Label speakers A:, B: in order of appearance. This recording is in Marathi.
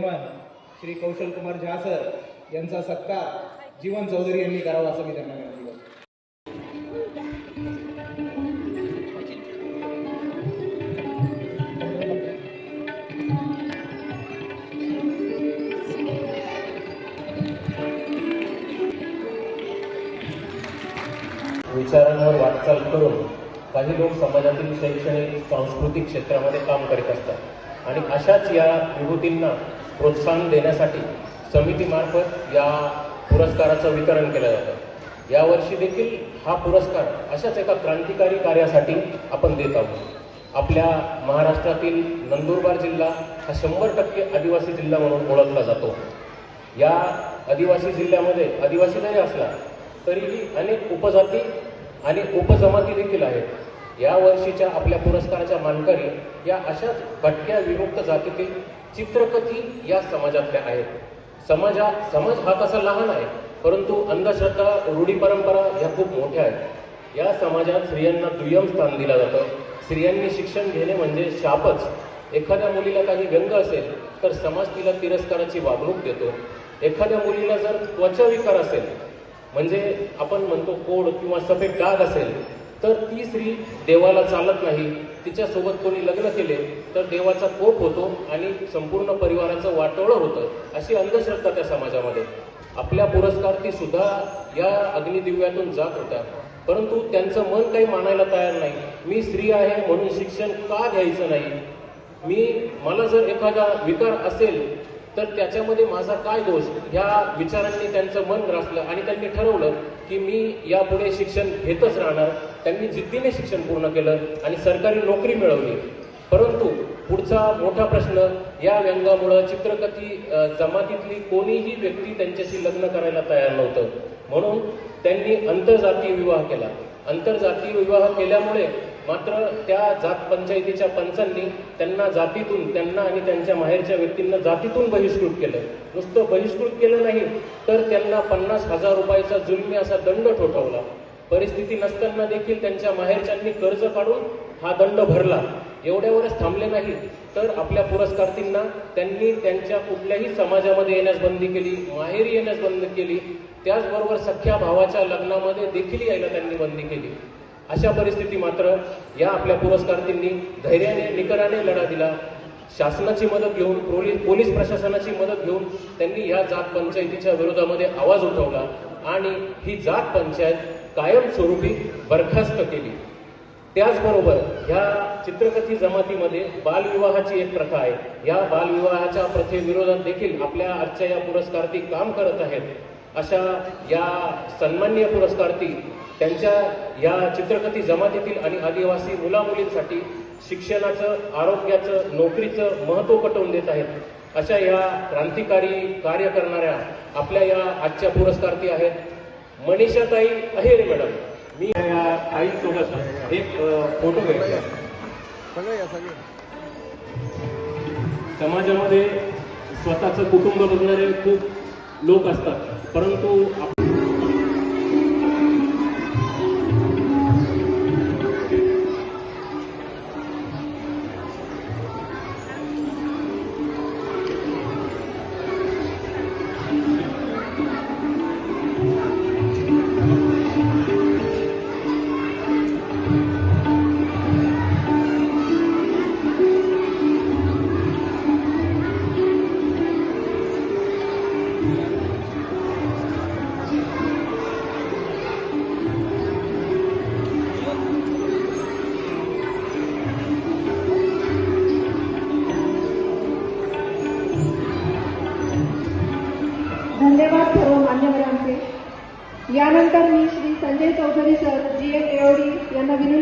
A: चेअरमन श्री कौशल कुमार झा सर यांचा सत्कार जीवन चौधरी यांनी करावा असं मी त्यांना विनंती करतो.
B: विचारांवर वाटचाल करून काही लोक समाजातील शैक्षणिक सांस्कृतिक क्षेत्रामध्ये काम करीत असतात आणि अशाच या विभूतींना प्रोत्साहन देण्यासाठी समितीमार्फत या पुरस्काराचं वितरण केलं जातं. यावर्षी देखील हा पुरस्कार अशाच एका क्रांतिकारी कार्यासाठी आपण देत आहोत. आपल्या महाराष्ट्रातील नंदुरबार जिल्हा हा 100% आदिवासी जिल्हा म्हणून ओळखला जातो. या आदिवासी जिल्ह्यामध्ये आदिवासी जरी असला तरीही अनेक उपजाती आणि उपजमाती देखील आहेत. या वर्षीच्या आपल्या पुरस्काराच्या मानकरी या अशाच भटक्या विमुक्त जातीतील चित्रकथी या समाजातल्या आहेत. समाज हा तसा लहान आहे, परंतु अंधश्रद्धा रूढी परंपरा ह्या खूप मोठ्या आहेत. या समाजात स्त्रियांना दुय्यम स्थान दिलं जातं. स्त्रियांनी शिक्षण घेणे म्हणजे शापच. एखाद्या मुलीला काही व्यंग असेल तर समाज तिला तिरस्काराची वागणूक देतो. एखाद्या मुलीला जर त्वचाविकार असेल म्हणजे आपण म्हणतो कोड किंवा सफेद डाग असेल तर ती स्त्री देवाला चालत नाही. तिच्यासोबत कोणी लग्न केले तर देवाचा कोप होतो आणि संपूर्ण परिवाराचं वाटोळं होतं. अशी अंधश्रद्धा त्या समाजामध्ये. आपल्या पुरस्कार्थी सुद्धा या अग्निदिव्यातून जात होत्या, परंतु त्यांचं मन काही मानायला तयार नाही. मी स्त्री आहे म्हणून शिक्षण का घ्यायचं नाही, मला जर एखादा विकार असेल तर त्याच्यामध्ये माझा काय दोष, ह्या विचारांनी त्यांचं मन ग्रासलं आणि त्यांनी ठरवलं की मी यापुढे शिक्षण घेतच राहणार. त्यांनी जिद्दीने शिक्षण पूर्ण केलं आणि सरकारी नोकरी मिळवली. परंतु पुढचा मोठा प्रश्न, या व्यंगामुळं चित्रकथी जमातीतली कोणीही व्यक्ती त्यांच्याशी लग्न करायला तयार नव्हतं. म्हणून त्यांनी आंतरजातीय विवाह केला. आंतरजातीय विवाह केल्यामुळे मात्र त्या जात पंचायतीच्या पंचांनी त्यांना आणि त्यांच्या माहेरच्या व्यक्तींना जातीतून बहिष्कृत केलं. नुसतं बहिष्कृत केलं नाही तर त्यांना 50,000 रुपयाचा जुलमी असा दंड ठोठावला. परिस्थिती नसताना देखील त्यांच्या माहेरच्यांनी कर्ज काढून हा दंड भरला. एवढ्यावरच थांबले नाही तर आपल्या पुरस्कार्थींना त्यांनी त्यांच्या कुठल्याही समाजामध्ये येण्यास बंदी केली, माहेरी येण्यास बंदी केली. त्याचबरोबर सख्या भावाच्या लग्नामध्ये देखील यायला त्यांनी बंदी केली. अशा परिस्थिती मात्र या आपल्या पुरस्कार्थींनी धैर्याने निकराने लढा दिला. शासनाची मदत घेऊन, पोलीस प्रशासनाची मदत घेऊन त्यांनी या जात पंचायतीच्या विरोधामध्ये आवाज उठवला आणि ही जात पंचायत कायमस्वरूपी बरखास्त केली. त्याचबरोबर ह्या चित्रकथी जमातीमध्ये बालविवाहाची एक प्रथा आहे. या बालविवाहाच्या प्रथेविरोधात देखील आपल्या आजच्या या पुरस्कार्थी काम करत आहेत. अशा या सन्माननीय पुरस्कार्थी त्यांच्या या चित्रकथी जमातीतील आणि आदिवासी मुलामुलींसाठी शिक्षणाचं, आरोग्याचं, नोकरीचं महत्त्व पटवून देत आहेत. अशा या क्रांतिकारी कार्य करणाऱ्या आपल्या या आजच्या पुरस्कार्थी आहेत मनीषाताई अहेर मॅडम. मी या ताईसोबत एक फोटो घ्यायचा. समाजामध्ये स्वतःचं कुटुंब बघणारे खूप लोक असतात, परंतु
C: धन्यवाद सर्व मान्यवरांचे. यानंतर मी Shri Sanjay Chaudhari sir, GM AOD यांना विनंती